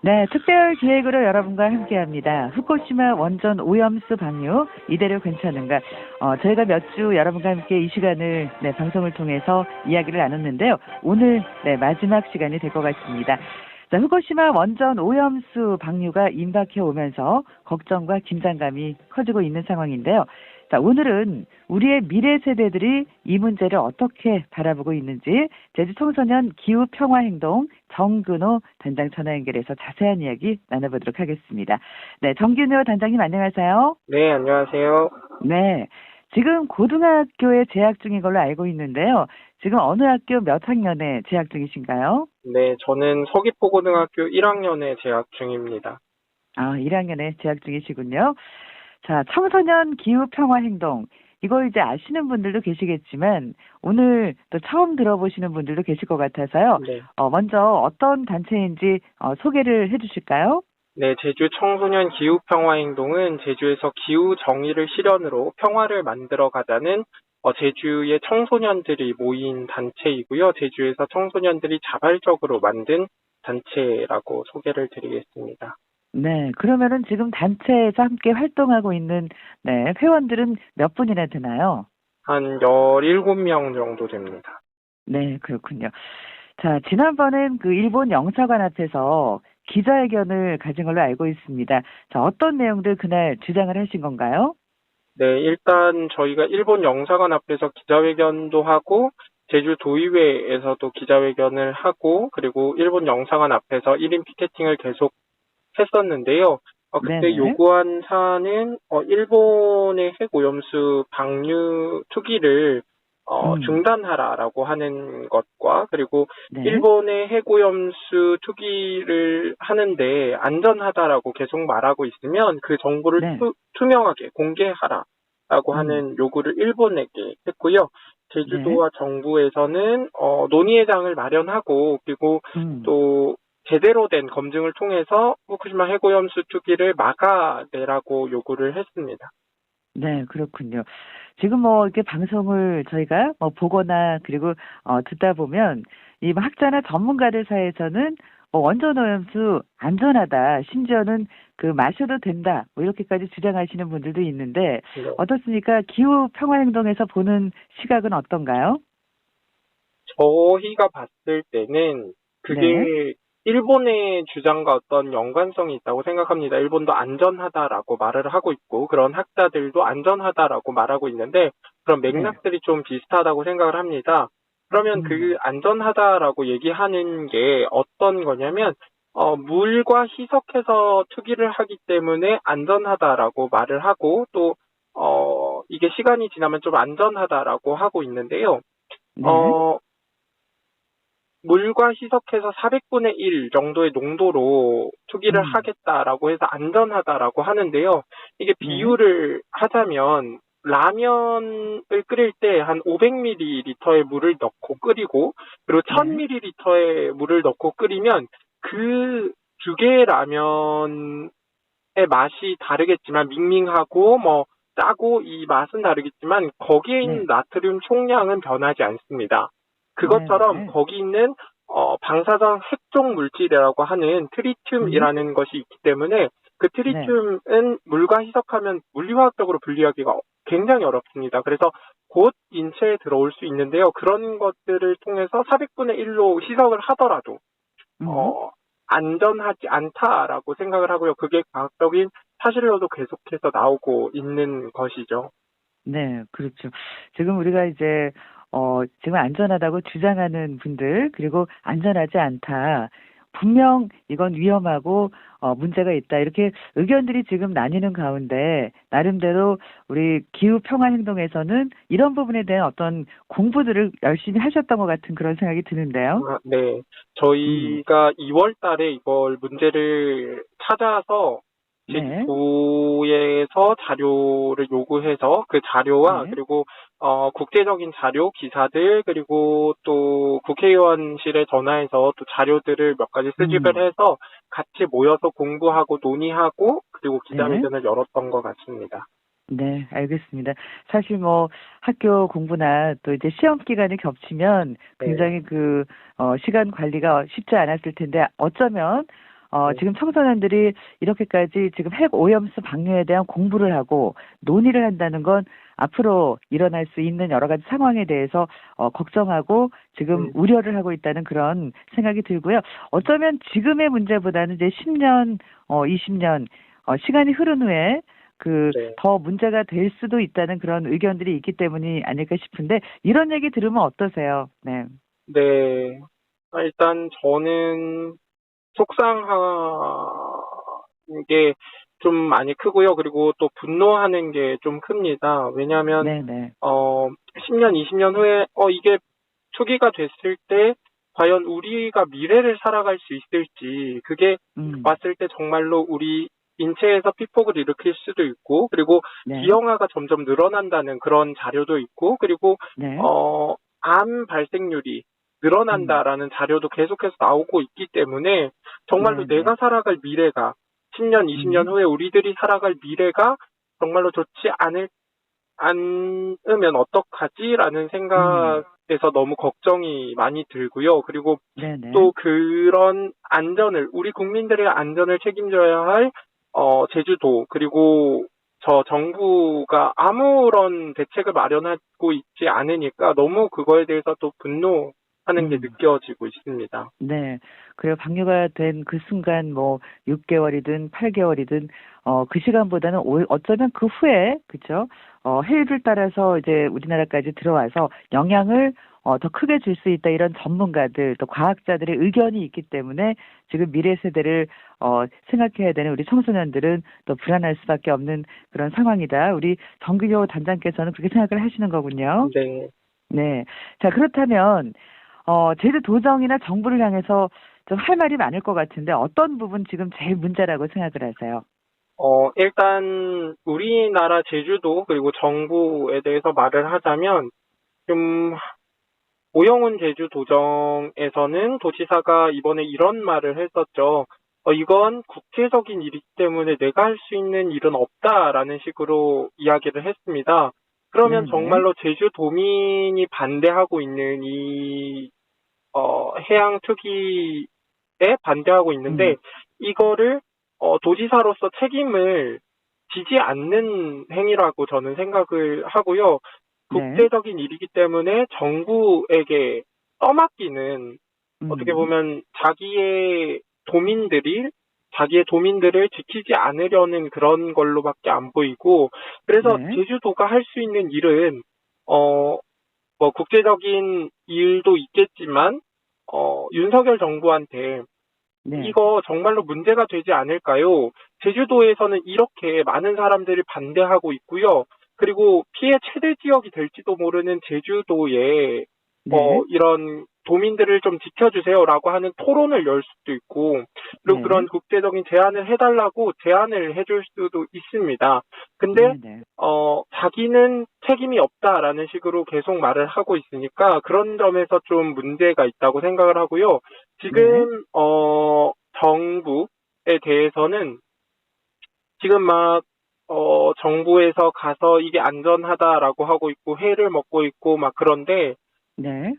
네, 특별 기획으로 여러분과 함께합니다. 후쿠시마 원전 오염수 방류 이대로 괜찮은가? 저희가 몇 주 여러분과 함께 이 시간을 방송을 통해서 이야기를 나눴는데요. 오늘 마지막 시간이 될 것 같습니다. 자, 후쿠시마 원전 오염수 방류가 임박해 오면서 걱정과 긴장감이 커지고 있는 상황인데요. 자, 오늘은 우리의 미래 세대들이 이 문제를 어떻게 바라보고 있는지 제주 청소년 기후 평화 행동 정근호 단장 전화 연결해서 자세한 이야기 나눠보도록 하겠습니다. 네, 정근호 단장님 안녕하세요. 네, 안녕하세요. 네, 지금 고등학교에 재학 중인 걸로 알고 있는데요. 지금 어느 학교 몇 학년에 재학 중이신가요? 네, 저는 서귀포고등학교 1학년에 재학 중입니다. 아, 1학년에 재학 중이시군요. 자, 청소년 기후 평화 행동. 이거 이제 아시는 분들도 계시겠지만 오늘 또 처음 들어보시는 분들도 계실 것 같아서요. 네. 먼저 어떤 단체인지 소개를 해 주실까요? 네, 제주 청소년 기후평화행동은 제주에서 기후 정의를 실현으로 평화를 만들어 가자는 제주의 청소년들이 모인 단체이고요. 제주에서 청소년들이 자발적으로 만든 단체라고 소개를 드리겠습니다. 네, 그러면은 지금 단체에서 함께 활동하고 있는 회원들은 몇 분이나 되나요? 한 17명 정도 됩니다. 네, 그렇군요. 자, 지난번엔 그 일본 영사관 앞에서 기자회견을 가진 걸로 알고 있습니다. 자, 어떤 내용들 그날 주장을 하신 건가요? 네, 일단 저희가 일본 영사관 앞에서 기자회견도 하고 제주 도의회에서도 기자회견을 하고 그리고 일본 영사관 앞에서 1인 피켓팅을 계속 했었는데요. 그때 네네. 요구한 사안은 일본의 핵오염수 방류 투기를 중단하라라고 하는 것과 그리고 네. 일본의 핵오염수 투기를 하는데 안전하다라고 계속 말하고 있으면 그 정보를 네. 투명하게 공개하라라고 음. 하는 요구를 일본에게 했고요. 네. 제주도와 정부에서는 논의회장을 마련하고 그리고 음. 또 제대로 된 검증을 통해서 후쿠시마 핵오염수 투기를 막아내라고 요구를 했습니다. 네, 그렇군요. 지금 뭐 이렇게 방송을 저희가 뭐 보거나 그리고 듣다 보면 이 학자나 전문가들 사이에서는 원전 오염수 안전하다. 심지어는 그 마셔도 된다. 뭐 이렇게까지 주장하시는 분들도 있는데 네. 어떻습니까? 기후 평화 행동에서 보는 시각은 어떤가요? 저희가 봤을 때는 네. 그게 일본의 주장과 어떤 연관성이 있다고 생각합니다. 일본도 안전하다라고 말을 하고 있고 그런 학자들도 안전하다라고 말하고 있는데 그런 네. 맥락들이 좀 비슷하다고 생각을 합니다. 그러면 그 음. 안전하다라고 얘기하는 게 어떤 거냐면 물과 희석해서 투기를 하기 때문에 안전하다라고 말을 하고 또 이게 시간이 지나면 좀 안전하다라고 하고 있는데요. 네. 어, 물과 희석해서 400분의 1 정도의 농도로 투기를 음. 하겠다라고 해서 안전하다라고 하는데요. 이게 네. 비유를 하자면 라면을 끓일 때 한 500ml의 물을 넣고 끓이고 그리고 네. 1000ml의 물을 넣고 끓이면 그 두 개의 라면의 맛이 다르겠지만 밍밍하고 뭐 짜고 이 맛은 다르겠지만 거기에 있는 네. 나트륨 총량은 변하지 않습니다. 네. 그것처럼 네. 거기 있는 방사성 핵종 물질이라고 하는 음. 트리튬이라는 것이 있기 때문에 그 네. 트리튬은 물과 희석하면 물리화학적으로 분리하기가 굉장히 어렵습니다. 그래서 곧 인체에 들어올 수 있는데요. 그런 것들을 통해서 400분의 1로 희석을 하더라도 음. 어, 안전하지 않다라고 생각을 하고요. 그게 과학적인 사실로도 계속해서 나오고 있는 것이죠. 네, 그렇죠. 지금 우리가 이제, 지금 안전하다고 주장하는 분들, 그리고 안전하지 않다. 분명 이건 위험하고, 문제가 있다. 이렇게 의견들이 지금 나뉘는 가운데, 나름대로 우리 기후평화행동에서는 이런 부분에 대한 어떤 공부들을 열심히 하셨던 것 같은 그런 생각이 드는데요. 네. 음. 저희가 2월 달에 이걸 문제를 찾아서 네. 제주도에서 자료를 요구해서 그 자료와 네. 그리고 국제적인 자료, 기사들 그리고 또 국회의원실에 전화해서 또 자료들을 몇 가지 수집을 음. 해서 같이 모여서 공부하고 논의하고 그리고 네. 기자회견을 열었던 것 같습니다. 네, 알겠습니다. 사실 뭐 학교 공부나 또 이제 시험 기간이 겹치면 네. 굉장히 그 시간 관리가 쉽지 않았을 텐데 어쩌면 네. 지금 청소년들이 이렇게까지 지금 핵 오염수 방류에 대한 공부를 하고 논의를 한다는 건 앞으로 일어날 수 있는 여러 가지 상황에 대해서 걱정하고 지금 음, 우려를 하고 있다는 그런 생각이 들고요. 어쩌면 지금의 문제보다는 이제 10년, 20년 시간이 흐른 후에 그 네. 더 문제가 될 수도 있다는 그런 의견들이 있기 때문이 아닐까 싶은데 이런 얘기 들으면 어떠세요? 네. 네. 일단 저는 속상한 게 좀 많이 크고요. 그리고 또 분노하는 게 좀 큽니다. 왜냐하면 네, 네. 10년, 20년 후에 이게 초기가 됐을 때 과연 우리가 미래를 살아갈 수 있을지 그게 음. 왔을 때 정말로 우리 인체에서 피폭을 일으킬 수도 있고 그리고 네. 기형아가 점점 늘어난다는 그런 자료도 있고 그리고 네. 암 발생률이 음. 늘어난다라는 자료도 계속해서 나오고 있기 때문에 정말로 네, 네. 내가 살아갈 미래가 10년, 20년 음. 후에 우리들이 살아갈 미래가 정말로 좋지 않으면 어떡하지라는 음. 생각에서 너무 걱정이 많이 들고요. 그리고 네, 네. 또 그런 안전을, 우리 국민들의 안전을 책임져야 할, 제주도, 그리고 저 정부가 아무런 대책을 마련하고 있지 않으니까 너무 그거에 대해서 또 분노하는 게 음. 느껴지고 있습니다. 네. 그리고 방류가 된 그 순간 뭐 6개월이든 8개월이든 그 시간보다는 어쩌면 그 후에 그죠? 해일을 따라서 이제 우리나라까지 들어와서 영향을 더 크게 줄 수 있다 이런 전문가들 또 과학자들의 의견이 있기 때문에 지금 미래 세대를 생각해야 되는 우리 청소년들은 또 불안할 수밖에 없는 그런 상황이다. 우리 정규교 단장께서는 그렇게 생각을 하시는 거군요. 네. 네. 자, 그렇다면 제주도정이나 정부를 향해서 좀 할 말이 많을 것 같은데 어떤 부분 지금 제일 문제라고 생각을 하세요? 일단 우리나라 제주도 그리고 정부에 대해서 말을 하자면 좀 오영훈 제주도정에서는 도지사가 이번에 이런 말을 했었죠. 이건 국제적인 일이기 때문에 내가 할 수 있는 일은 없다라는 식으로 이야기를 했습니다. 그러면 네네. 정말로 제주도민이 반대하고 있는 이 해양 투기에 반대하고 있는데 음. 이거를 도지사로서 책임을 지지 않는 행위라고 저는 생각을 하고요. 네. 국제적인 일이기 때문에 정부에게 떠맡기는 어떻게 음. 보면 자기의 도민들을 지키지 않으려는 그런 걸로밖에 안 보이고 그래서 네. 제주도가 할 수 있는 일은 어, 뭐 국제적인 일도 있겠지만 윤석열 정부한테 네. 이거 정말로 문제가 되지 않을까요? 제주도에서는 이렇게 많은 사람들이 반대하고 있고요. 그리고 피해 최대 지역이 될지도 모르는 제주도에 네. 이런 도민들을 좀 지켜주세요라고 하는 토론을 열 수도 있고, 그리고 네. 그런 국제적인 제안을 해달라고 제안을 해줄 수도 있습니다. 근데, 네네. 자기는 책임이 없다라는 식으로 계속 말을 하고 있으니까 그런 점에서 좀 문제가 있다고 생각을 하고요. 네. 지금, 정부에 대해서는 지금 막, 정부에서 가서 이게 안전하다라고 하고 있고, 회를 먹고 있고, 막 그런데, 네.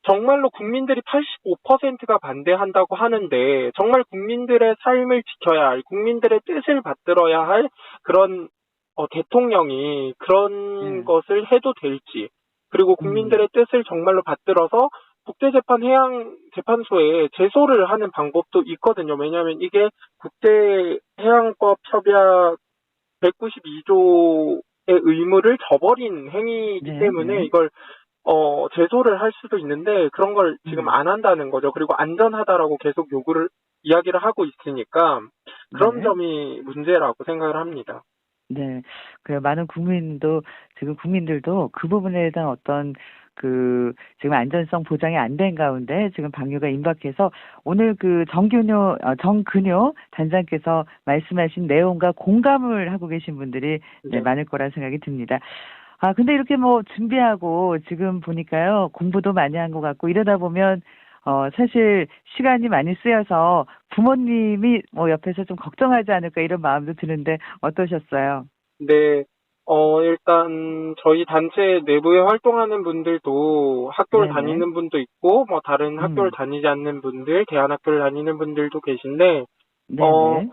정말로 국민들이 85%가 반대한다고 하는데, 정말 국민들의 삶을 지켜야 할, 국민들의 뜻을 받들어야 할 그런, 대통령이 그런 네. 것을 해도 될지, 그리고 음. 국민들의 뜻을 정말로 받들어서 국제재판소에 제소를 하는 방법도 있거든요. 왜냐하면 이게 국제해양법 협약 192조의 의무를 저버린 행위이기 네. 때문에 네. 이걸 제소를 할 수도 있는데 그런 걸 지금 음. 안 한다는 거죠. 그리고 안전하다라고 계속 이야기를 하고 있으니까 그런 네. 점이 문제라고 생각을 합니다. 네. 그 많은 지금 국민들도 그 부분에 대한 어떤 지금 안전성 보장이 안 된 가운데 지금 방류가 임박해서 오늘 정근효 단장께서 말씀하신 내용과 공감을 하고 계신 분들이 네, 네. 많을 거라 생각이 듭니다. 아, 근데 이렇게 뭐 준비하고 지금 보니까요, 공부도 많이 한 것 같고 이러다 보면 사실 시간이 많이 쓰여서 부모님이 뭐 옆에서 좀 걱정하지 않을까 이런 마음도 드는데 어떠셨어요? 네. 일단 저희 단체 내부에 활동하는 분들도 학교를 네네. 다니는 분도 있고 뭐 다른 학교를 음. 다니지 않는 분들, 대안학교를 다니는 분들도 계신데 네네.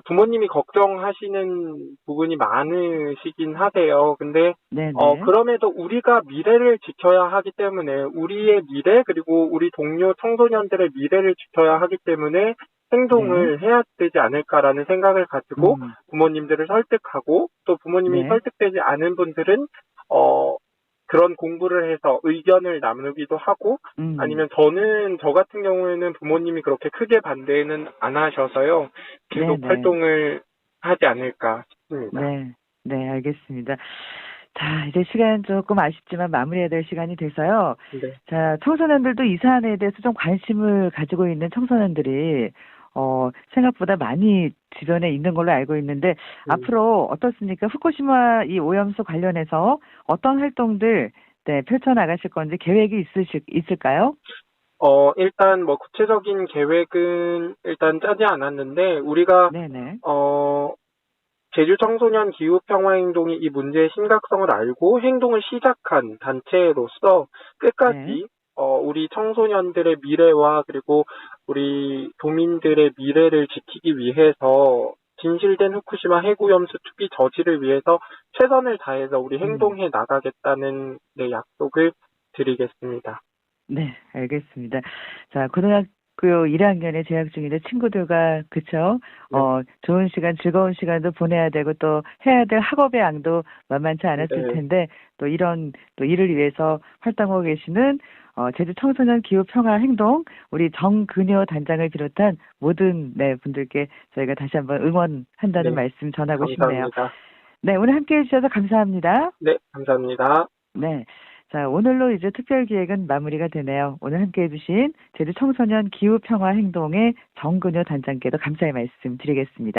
부모님이 걱정하시는 부분이 많으시긴 하세요. 근데, 네네. 그럼에도 우리가 미래를 지켜야 하기 때문에, 우리의 미래, 그리고 우리 동료 청소년들의 미래를 지켜야 하기 때문에 네. 행동을 해야 되지 않을까라는 생각을 가지고 음. 부모님들을 설득하고, 또 부모님이 네. 설득되지 않은 분들은, 어, 그런 공부를 해서 의견을 나누기도 하고, 음. 아니면 저 같은 경우에는 부모님이 그렇게 크게 반대는 안 하셔서요. 계속 네네. 활동을 하지 않을까 싶습니다. 네. 네, 알겠습니다. 자, 이제 시간 조금 아쉽지만 마무리해야 될 시간이 돼서요. 네. 자, 청소년들도 이 사안에 대해서 좀 관심을 가지고 있는 청소년들이 생각보다 많이 주변에 있는 걸로 알고 있는데 음. 앞으로 어떻습니까? 후쿠시마 이 오염수 관련해서 어떤 활동들 네, 펼쳐나가실 건지 계획이 있을까요? 일단 뭐 구체적인 계획은 일단 짜지 않았는데, 우리가, 네네. 어, 제주 청소년 기후평화행동이 이 문제의 심각성을 알고 행동을 시작한 단체로서 네. 끝까지 우리 청소년들의 미래와 그리고 우리 도민들의 미래를 지키기 위해서 진실된 후쿠시마 핵오염수 투기 저지를 위해서 최선을 다해서 우리 음. 행동해 나가겠다는 네, 약속을 드리겠습니다. 네, 알겠습니다. 자, 고등학교 1학년에 재학 중인데 친구들과, 그쵸? 네, 좋은 시간, 즐거운 시간도 보내야 되고 또 해야 될 학업의 양도 만만치 않았을 네, 텐데 또 또 일을 위해서 활동하고 계시는 제주 청소년 기후 평화 행동 우리 정근효 단장을 비롯한 모든 네, 분들께 저희가 다시 한번 응원한다는 네, 말씀 전하고 싶네요. 감사합니다. 네, 오늘 함께 해주셔서 감사합니다. 네, 감사합니다. 네. 자, 오늘로 이제 특별 기획은 마무리가 되네요. 오늘 함께 해주신 제주 청소년 기후평화 행동의 정근효 단장께도 감사의 말씀 드리겠습니다.